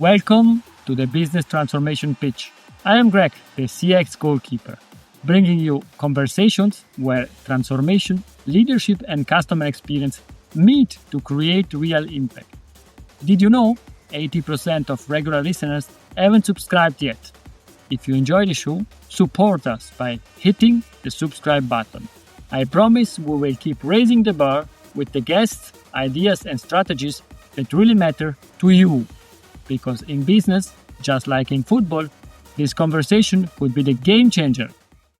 Welcome to the Business Transformation Pitch. I am Greg, the CX goalkeeper, bringing you conversations where transformation, leadership, and customer experience meet to create real impact. Did you know 80% of regular listeners haven't subscribed yet? If you enjoy the show, support us by hitting the subscribe button. I promise we will keep raising the bar with the guests, ideas, and strategies that really matter to you. Because in business, just like in football, this conversation could be the game changer.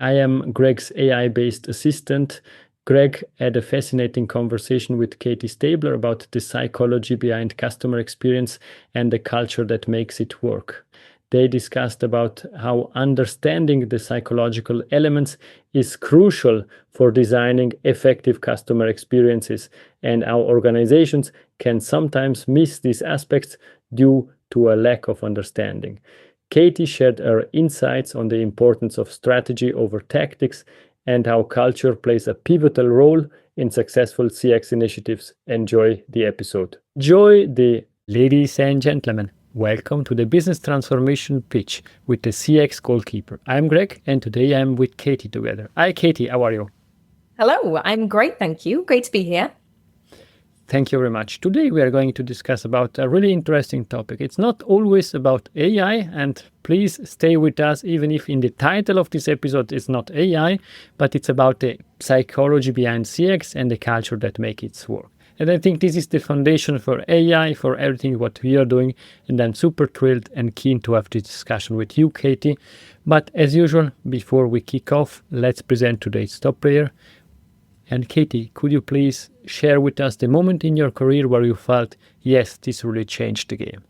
I am Greg's AI-based assistant. Greg had a fascinating conversation with Katie Stabler about the psychology behind customer experience and the culture that makes it work. They discussed about how understanding the psychological elements is crucial for designing effective customer experiences and how organizations can sometimes miss these aspects due to a lack of understanding. Katie shared her insights on the importance of strategy over tactics and how culture plays a pivotal role in successful CX initiatives. Enjoy the episode. Ladies and gentlemen. Welcome to the Business Transformation Pitch with the CX goalkeeper. I'm Greg, and today I'm with Katie together. Hi, Katie. How are you? Hello. I'm great, thank you. Great to be here. Thank you very much. Today we are going to discuss about a really interesting topic. It's not always about AI, and please stay with us, even if in the title of this episode is not AI, but it's about the psychology behind CX and the culture that makes it work. And I think this is the foundation for AI, for everything what we are doing. And I'm super thrilled and keen to have this discussion with you, Katie. But as usual, before we kick off, let's present today's top player. And Katie, could you please share with us the moment in your career where you felt, yes, this really changed the game?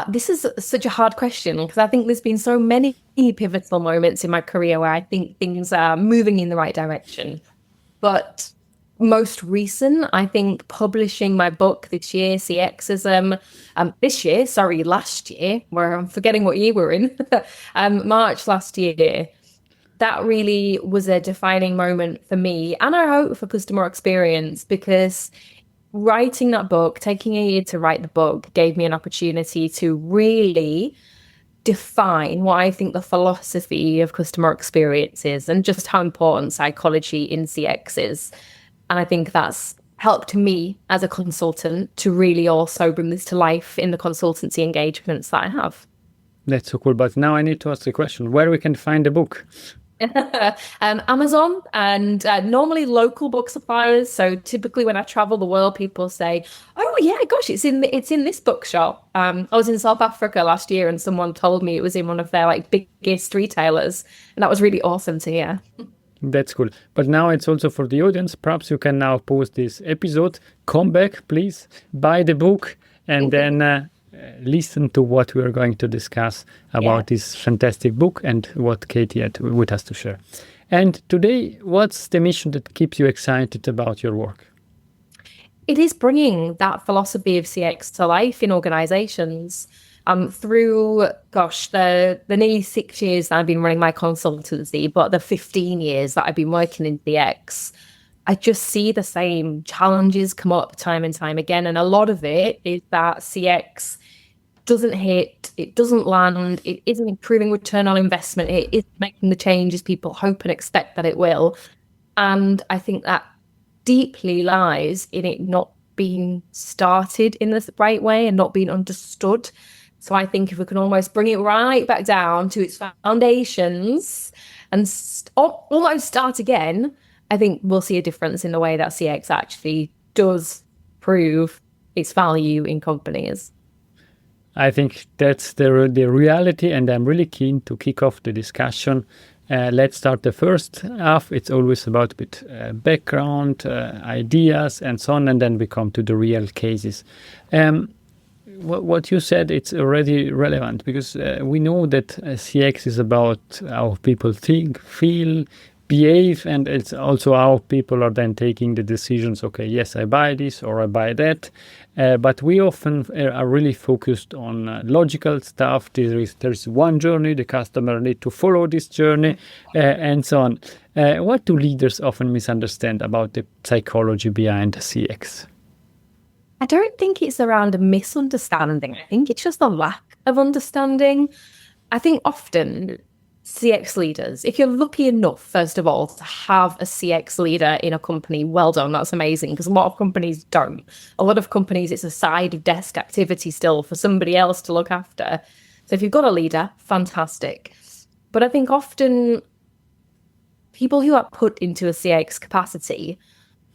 This is such a hard question because I think there's been so many pivotal moments in my career where I think things are moving in the right direction. But most recent, I think publishing my book this year, CX-ISM, last year, where I'm forgetting what year we're in, March last year, that really was a defining moment for me and I hope for customer experience, because writing that book, taking a year to write the book, gave me an opportunity to really define what I think the philosophy of customer experience is and just how important psychology in CX is. And I think that's helped me as a consultant to really also bring this to life in the consultancy engagements that I have. That's so cool. But now I need to ask the question, where we can find the book? Amazon and normally local book suppliers. So typically when I travel the world, people say, oh yeah, gosh, it's in this bookshop. I was in South Africa last year and someone told me it was in one of their biggest retailers. And that was really awesome to hear. That's cool. But now it's also for the audience. Perhaps you can now pause this episode, come back, please, buy the book, and then listen to what we are going to discuss about this fantastic book and what Katie had with us to share. And today, what's the mission that keeps you excited about your work? It is bringing that philosophy of CX to life in organizations. Through, the nearly 6 years that I've been running my consultancy, but the 15 years that I've been working in CX, I just see the same challenges come up time and time again. And a lot of it is that CX doesn't hit, it doesn't land, it isn't improving return on investment, it isn't making the changes people hope and expect that it will. And I think that deeply lies in it not being started in the right way and not being understood. So I think if we can almost bring it right back down to its foundations and almost start again, I think we'll see a difference in the way that CX actually does prove its value in companies. I think that's the reality, and I'm really keen to kick off the discussion. Let's start the first half. It's always about background, ideas, and so on, and then we come to the real cases. What you said, it's already relevant because we know that CX is about how people think, feel, behave, and it's also how people are then taking the decisions. Okay, yes, I buy this or I buy that. But we often are really focused on logical stuff. There's one journey, the customer need to follow this journey, and so on. What do leaders often misunderstand about the psychology behind CX? I don't think it's around a misunderstanding. I think it's just a lack of understanding. I think often CX leaders, if you're lucky enough, first of all, to have a CX leader in a company, well done. That's amazing, because a lot of companies don't. A lot of companies, it's a side desk activity still for somebody else to look after. So if you've got a leader, fantastic. But I think often people who are put into a CX capacity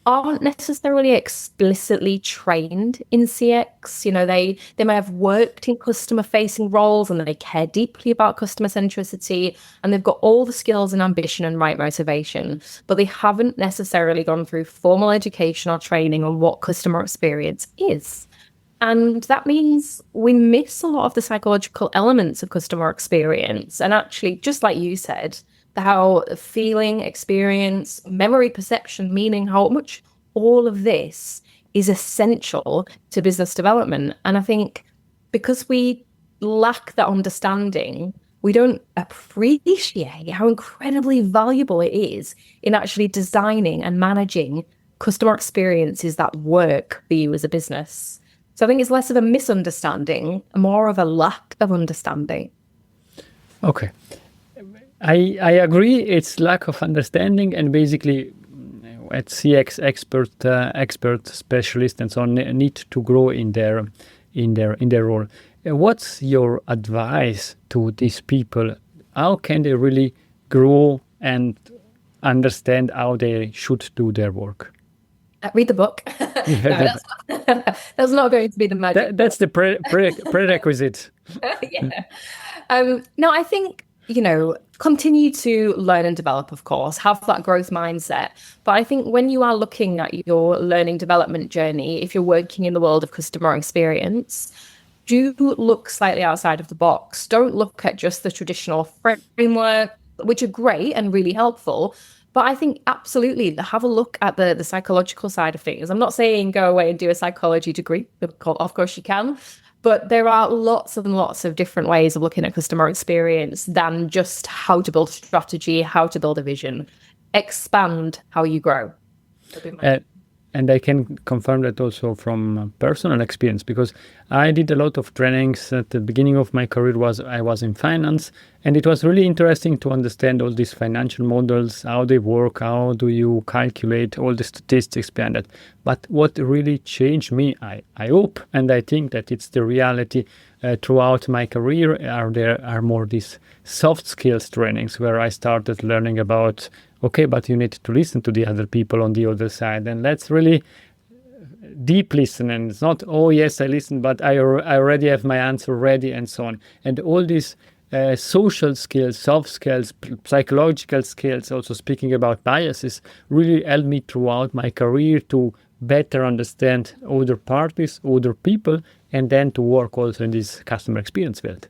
aren't necessarily explicitly trained in CX. You know, they may have worked in customer facing roles and they care deeply about customer centricity and they've got all the skills and ambition and right motivation, but they haven't necessarily gone through formal education or training on what customer experience is. And that means we miss a lot of the psychological elements of customer experience. And actually, just like you said, how feeling, experience, memory, perception, meaning, how much all of this is essential to business development. And I think because we lack that understanding, we don't appreciate how incredibly valuable it is in actually designing and managing customer experiences that work for you as a business. So I think it's less of a misunderstanding, more of a lack of understanding. Okay. I agree. It's lack of understanding, and basically, at CX expert specialists and so on need to grow in their role. What's your advice to these people? How can they really grow and understand how they should do their work? Read the book. No, that's not going to be the magic. That's the prerequisite. Yeah. No, I think, continue to learn and develop, of course, have that growth mindset. But I think when you are looking at your learning development journey, if you're working in the world of customer experience, do look slightly outside of the box. Don't look at just the traditional framework, which are great and really helpful. But I think absolutely have a look at the psychological side of things. I'm not saying go away and do a psychology degree. Of course you can. But there are lots and lots of different ways of looking at customer experience than just how to build a strategy, how to build a vision. Expand how you grow. And I can confirm that also from personal experience, because I did a lot of trainings at the beginning of my career. I was in finance, and it was really interesting to understand all these financial models, how they work, how do you calculate all the statistics behind that. But what really changed me, I hope, and I think that it's the reality throughout my career, there are more these soft skills trainings where I started learning about, okay, but you need to listen to the other people on the other side, and let's really deep listen. And it's not, oh yes, I listen, but I already have my answer ready, and so on. And all these social skills, soft skills, psychological skills, also speaking about biases, really helped me throughout my career to better understand other parties, other people, and then to work also in this customer experience field.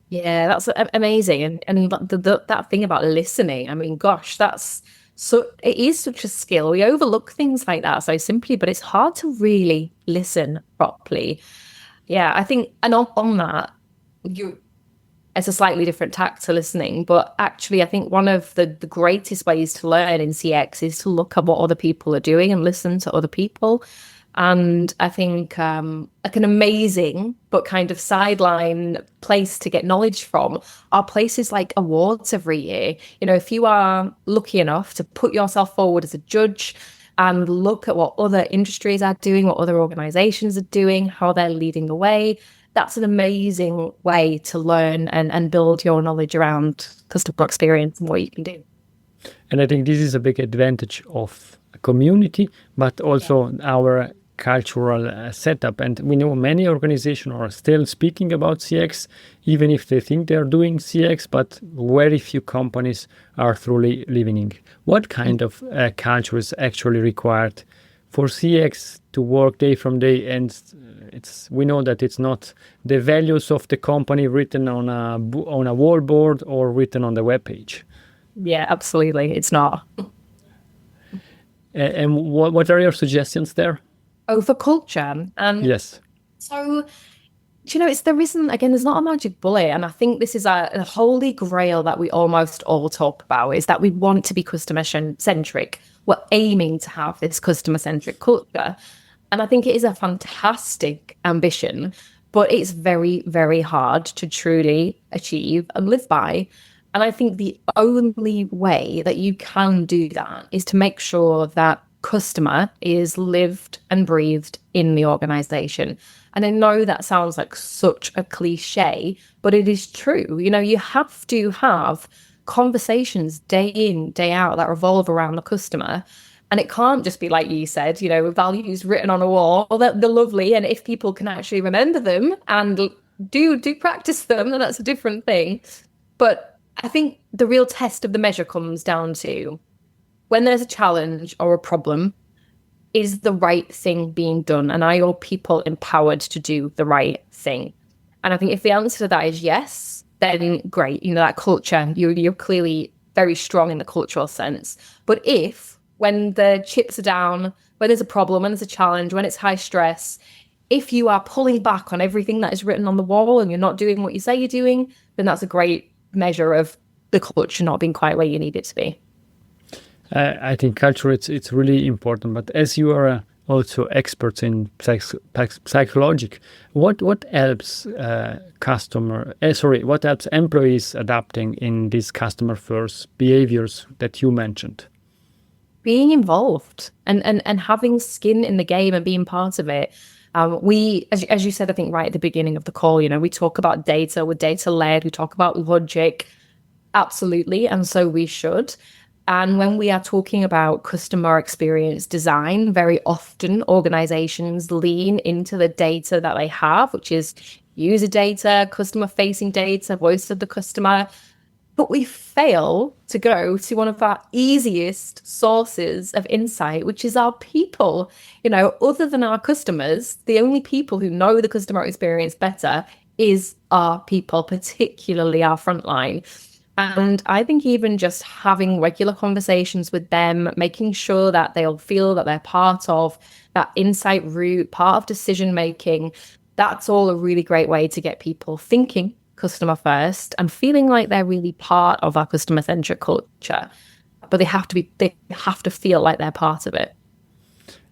Yeah, that's amazing. And that thing about listening, I mean, gosh, it is such a skill. We overlook things like that so simply, but it's hard to really listen properly. Yeah, I think, and on that, it's a slightly different tack to listening, but actually I think one of the greatest ways to learn in CX is to look at what other people are doing and listen to other people. And I think like an amazing but kind of sideline place to get knowledge from are places like awards every year. If you are lucky enough to put yourself forward as a judge and look at what other industries are doing, what other organizations are doing, how they're leading the way, that's an amazing way to learn and build your knowledge around customer experience and what you can do. And I think this is a big advantage of a community, but also our cultural setup. And we know many organizations are still speaking about CX, even if they think they're doing CX, but very few companies are truly living in. What kind of culture is actually required for CX to work day from day? And we know that it's not the values of the company written on a wallboard or written on the webpage. Yeah, absolutely. It's not. And what are your suggestions there? Oh, for culture. Yes. So, there's not a magic bullet. And I think this is a holy grail that we almost all talk about, is that we want to be customer-centric. We're aiming to have this customer-centric culture. And I think it is a fantastic ambition, but it's very, very hard to truly achieve and live by. And I think the only way that you can do that is to make sure that customer is lived and breathed in the organization. And I know that sounds like such a cliche, but it is true. You have to have conversations day in, day out that revolve around the customer. And it can't just be like you said, values written on a wall. They're lovely. And if people can actually remember them and do practice them, then that's a different thing. But I think the real test of the measure comes down to when there's a challenge or a problem, is the right thing being done? And are your people empowered to do the right thing? And I think if the answer to that is yes, then great. That culture, you're clearly very strong in the cultural sense. But if when the chips are down, when there's a problem, when there's a challenge, when it's high stress, if you are pulling back on everything that is written on the wall and you're not doing what you say you're doing, then that's a great measure of the culture not being quite where you need it to be. I think culture, it's really important. But as you are also experts in psychology, what helps what helps employees adapting in these customer first behaviors that you mentioned? Being involved and having skin in the game and being part of it. We, as you said, I think right at the beginning of the call, we talk about data, we're data led, we talk about logic, absolutely, and so we should. And when we are talking about customer experience design, very often organizations lean into the data that they have, which is user data, customer facing data, voice of the customer. But we fail to go to one of our easiest sources of insight, which is our people. Other than our customers, the only people who know the customer experience better is our people, particularly our frontline. And I think even just having regular conversations with them, making sure that they'll feel that they're part of that insight route, part of decision making, that's all a really great way to get people thinking customer first and feeling like they're really part of our customer-centric culture. But they have to feel like they're part of it.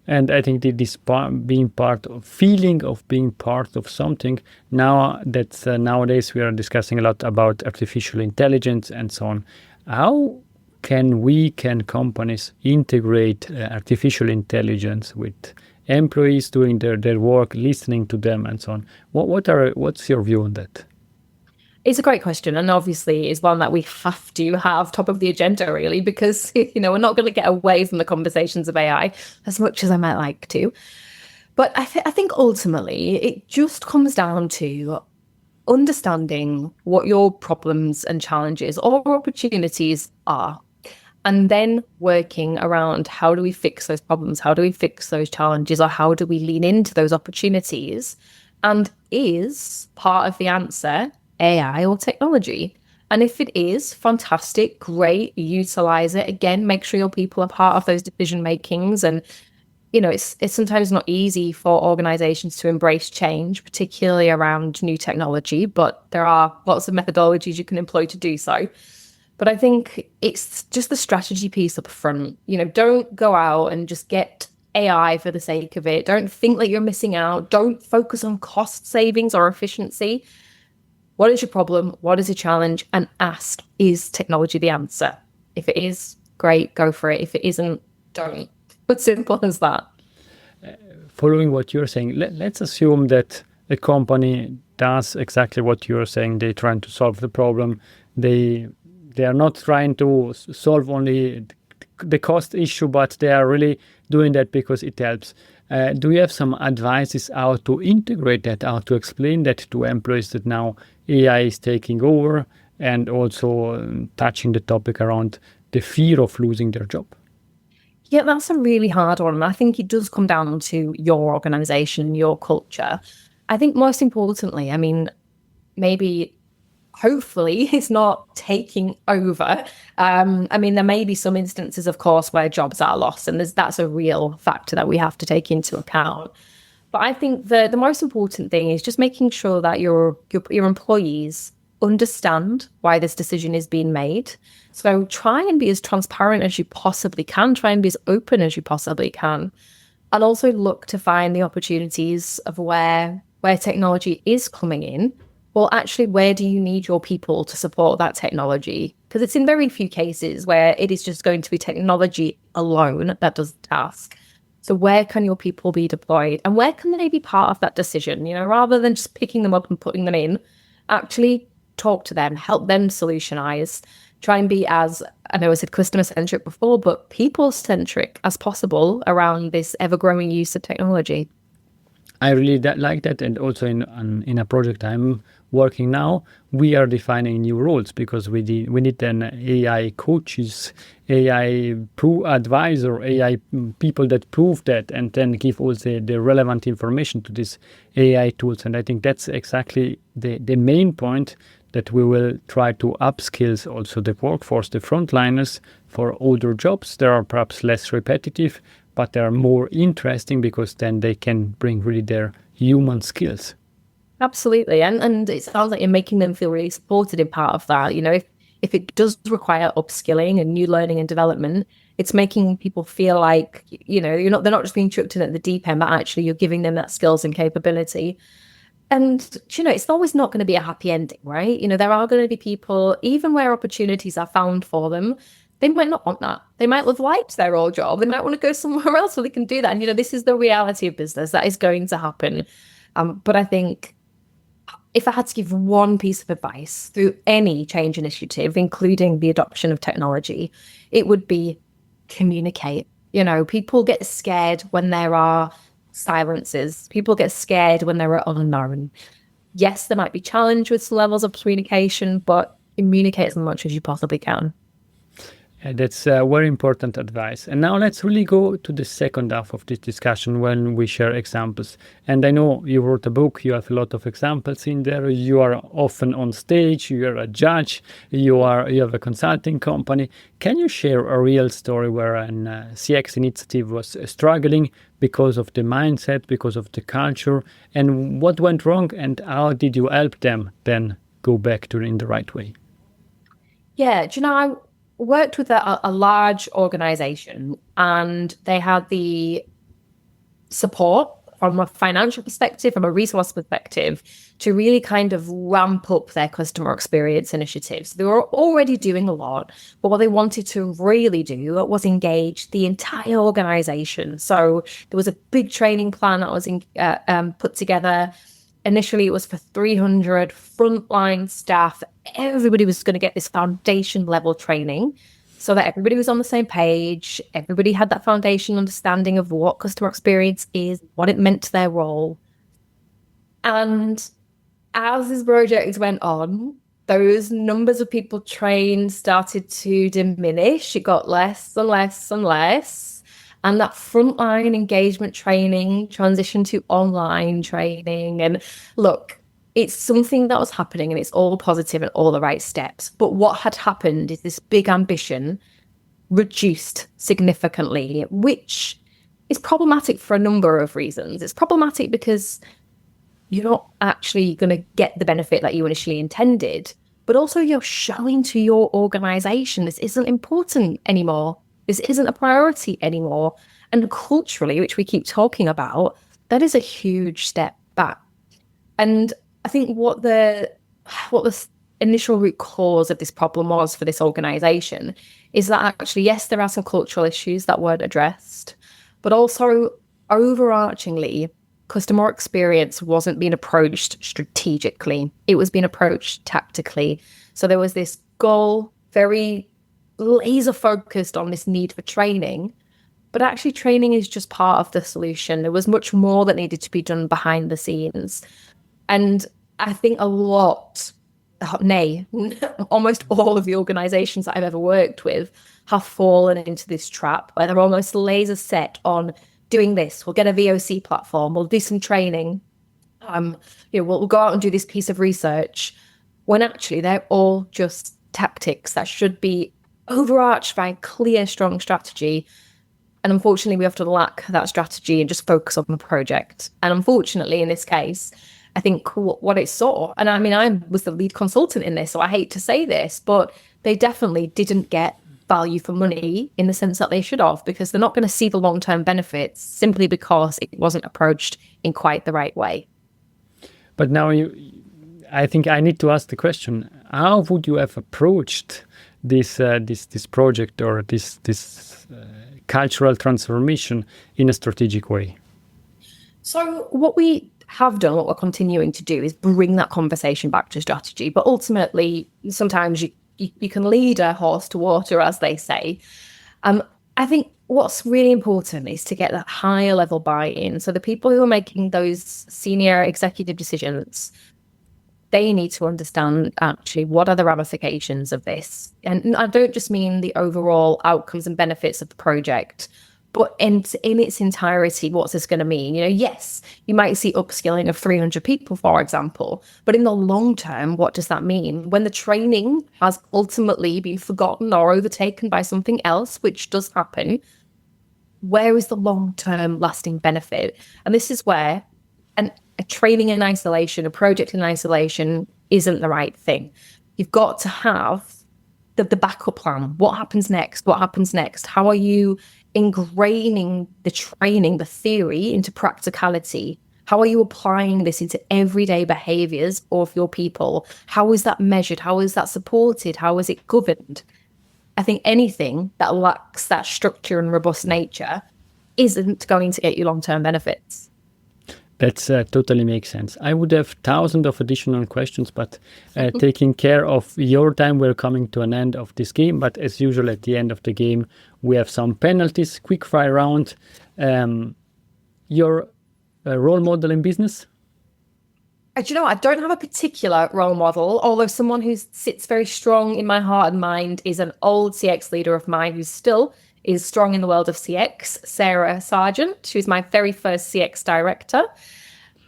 And I think that this feeling of being part of something, nowadays we are discussing a lot about artificial intelligence and so on. How can companies integrate artificial intelligence with employees doing their work, listening to them and so on? What's your view on that? It's a great question, and obviously is one that we have to have top of the agenda, really, because we're not going to get away from the conversations of AI as much as I might like to. But I think ultimately it just comes down to understanding what your problems and challenges or opportunities are, and then working around how do we fix those problems, how do we fix those challenges, or how do we lean into those opportunities, and is part of the answer AI or technology? And if it is, fantastic, great, utilize it. Again, make sure your people are part of those decision makings. And it's sometimes not easy for organizations to embrace change, particularly around new technology, but there are lots of methodologies you can employ to do so. But I think it's just the strategy piece up front. Don't go out and just get AI for the sake of it. Don't think that you're missing out. Don't focus on cost savings or efficiency. What is your problem? What is your challenge? And ask, is technology the answer? If it is, great, go for it. If it isn't, don't. It's simple as that. Following what you're saying, let's assume that a company does exactly what you're saying. They're trying to solve the problem. They are not trying to solve only the cost issue, but they are really doing that because it helps. Do you have some advices how to integrate that, how to explain that to employees that now AI is taking over, and also touching the topic around the fear of losing their job? Yeah, that's a really hard one. And I think it does come down to your organization, your culture. I think most importantly, maybe hopefully it's not taking over. There may be some instances, of course, where jobs are lost, and that's a real factor that we have to take into account. But I think the most important thing is just making sure that your employees understand why this decision is being made. So try and be as transparent as you possibly can. Try and be as open as you possibly can. and also look to find the opportunities of where technology is coming in. Well, actually, where do you need your people to support that technology? Because it's in very few cases where it is just going to be technology alone that does the task. So where can your people be deployed, and where can they be part of that decision? Rather than just picking them up and putting them in, actually talk to them, help them solutionize, try and be, as I know I said customer-centric before, but people-centric as possible around this ever-growing use of technology. I really like that, and also in a project I'm working now, we are defining new roles because we need an AI coaches, AI advisor, AI people that prove that, and then give all the relevant information to these AI tools. And I think that's exactly the main point, that we will try to upskill also the workforce, the frontliners, for older jobs. They are perhaps less repetitive, but they are more interesting because then they can bring really their human skills. Absolutely. And it sounds like you're making them feel really supported in part of that. If it does require upskilling and new learning and development, it's making people feel like, they're not just being chucked in at the deep end, but actually you're giving them that skills and capability. And, it's always not going to be a happy ending, right? There are going to be people, even where opportunities are found for them, they might not want that. They might have liked their old job. They might want to go somewhere else where they can do that. And, this is the reality of business. That is going to happen. But I think if I had to give one piece of advice through any change initiative, including the adoption of technology, it would be communicate. People get scared when there are silences. People get scared when there are unknown. Yes, there might be challenge with levels of communication, but communicate as much as you possibly can. That's very important advice. And now let's really go to the second half of this discussion when we share examples. And I know you wrote a book, you have a lot of examples in there. You are often on stage, you are a judge, you have a consulting company. Can you share a real story where an CX initiative was struggling because of the mindset, because of the culture, and what went wrong, and how did you help them then go back to in the right way? Yeah, I worked with a large organization, and they had the support from a financial perspective, from a resource perspective, to really kind of ramp up their customer experience initiatives. They were already doing a lot, but what they wanted to really do was engage the entire organization. So there was a big training plan that was put together. Initially, it was for 300 frontline staff. Everybody was going to get this foundation level training so that everybody was on the same page. Everybody had that foundation understanding of what customer experience is, what it meant to their role. And as this project went on, those numbers of people trained started to diminish. It got less and less and less. And that frontline engagement training transitioned to online training. And look, it's something that was happening, and it's all positive and all the right steps. But what had happened is this big ambition reduced significantly, which is problematic for a number of reasons. It's problematic because you're not actually going to get the benefit that you initially intended, but also you're showing to your organization this isn't important anymore. This isn't a priority anymore. And culturally, which we keep talking about, that is a huge step back. And I think what the initial root cause of this problem was for this organization is that actually, yes, there are some cultural issues that weren't addressed, but also overarchingly, customer experience wasn't being approached strategically. It was being approached tactically. So there was this goal, very laser focused on this need for training, but actually training is just part of the solution. There was much more that needed to be done behind the scenes. And I think almost all of the organizations that I've ever worked with have fallen into this trap where they're almost laser set on doing this. We'll get a VOC platform, we'll do some training, we'll go out and do this piece of research, when actually they're all just tactics that should be overarched by clear, strong strategy. And unfortunately, we often lack that strategy and just focus on the project. And unfortunately, in this case, I think what it saw, and I mean, I was the lead consultant in this, so I hate to say this, but they definitely didn't get value for money in the sense that they should have, because they're not going to see the long-term benefits simply because it wasn't approached in quite the right way. But now I think I need to ask the question: how would you have approached this project or this cultural transformation in a strategic way? So what we have done, what we're continuing to do, is bring that conversation back to strategy. But ultimately, sometimes you can lead a horse to water, as they say. I think what's really important is to get that higher level buy-in. So the people who are making those senior executive decisions, they need to understand actually what are the ramifications of this. And I don't just mean the overall outcomes and benefits of the project, but in its entirety, what's this going to mean? Yes, you might see upskilling of 300 people, for example, but in the long term, what does that mean? When the training has ultimately been forgotten or overtaken by something else, which does happen, where is the long-term lasting benefit? And this is where a training in isolation, a project in isolation isn't the right thing. You've got to have the backup plan. What happens next? What happens next? How are you ingraining the training, the theory into practicality? How are you applying this into everyday behaviors of your people? How is that measured? How is that supported? How is it governed? I think anything that lacks that structure and robust nature isn't going to get you long-term benefits. That totally makes sense. I would have thousands of additional questions, but taking care of your time, we're coming to an end of this game. But as usual, at the end of the game, we have some penalties, quick fire round. Your role model in business? Do you know what? I don't have a particular role model, although someone who sits very strong in my heart and mind is an old CX leader of mine who still is strong in the world of CX, Sarah Sargent, who's my very first CX director.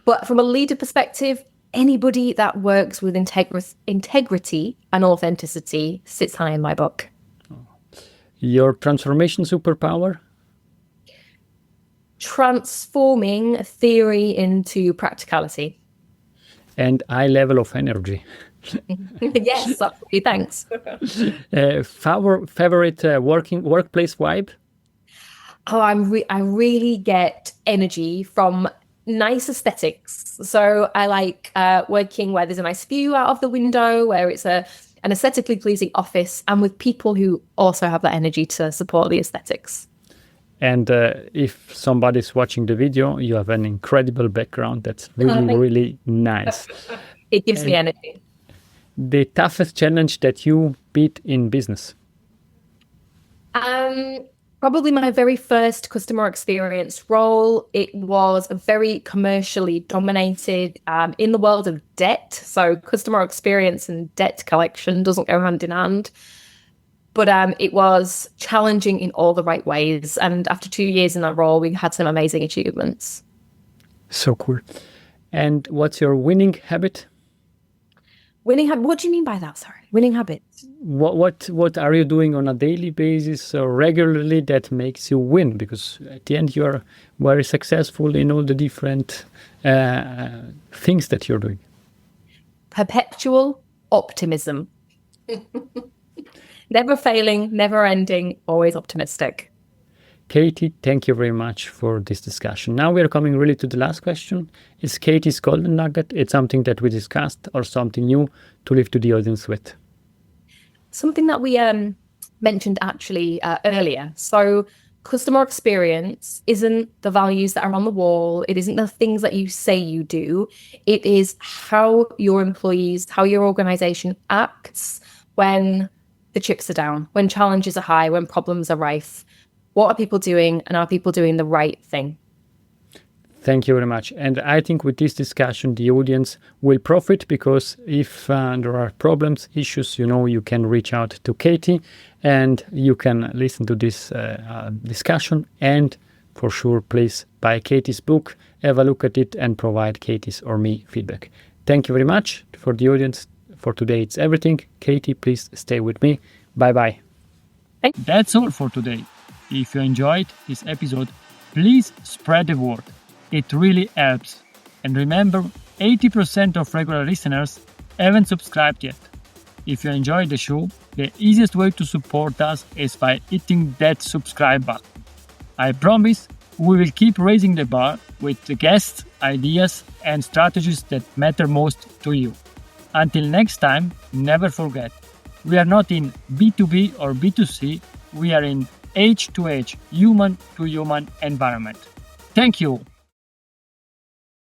But from a leader perspective, anybody that works with integrity and authenticity sits high in my book. Your transformation superpower? Transforming theory into practicality. And high level of energy. Yes, absolutely. Thanks. Favorite workplace vibe? Oh, I really get energy from nice aesthetics. So I like working where there's a nice view out of the window, where it's an aesthetically pleasing office, and with people who also have that energy to support the aesthetics. And if somebody's watching the video, you have an incredible background. That's really nice. It gives me energy. The toughest challenge that you beat in business? Probably my very first customer experience role. It was very commercially dominated in the world of debt. So customer experience and debt collection doesn't go hand in hand. But it was challenging in all the right ways. And after 2 years in that role, we had some amazing achievements. So cool. And what's your winning habit? Winning habit? What do you mean by that? Sorry, winning habits. What are you doing on a daily basis or regularly that makes you win? Because at the end, you are very successful in all the different things that you're doing. Perpetual optimism. Never failing, never ending, always optimistic. Katie, thank you very much for this discussion. Now we are coming really to the last question. Is Katie's golden nugget? It's something that we discussed or something new to leave to the audience with? Something that we mentioned actually earlier. So customer experience isn't the values that are on the wall. It isn't the things that you say you do. It is how your employees, how your organization acts when the chips are down, when challenges are high, when problems are rife. What are people doing, and are people doing the right thing? Thank you very much. And I think with this discussion, the audience will profit, because if there are problems, issues, you can reach out to Katie and you can listen to this discussion. And for sure, please buy Katie's book, have a look at it, and provide Katie's or me feedback. Thank you very much. For the audience, for today, it's everything. Katie, please stay with me. Bye-bye. That's all for today. If you enjoyed this episode, please spread the word. It really helps. And remember, 80% of regular listeners haven't subscribed yet. If you enjoyed the show, The easiest way to support us is by hitting that subscribe button. I promise we will keep raising the bar with the guests, ideas, and strategies that matter most to you. Until next time, never forget, we are not in B2B or B2C, we are in H2H, human-to-human environment. Thank you.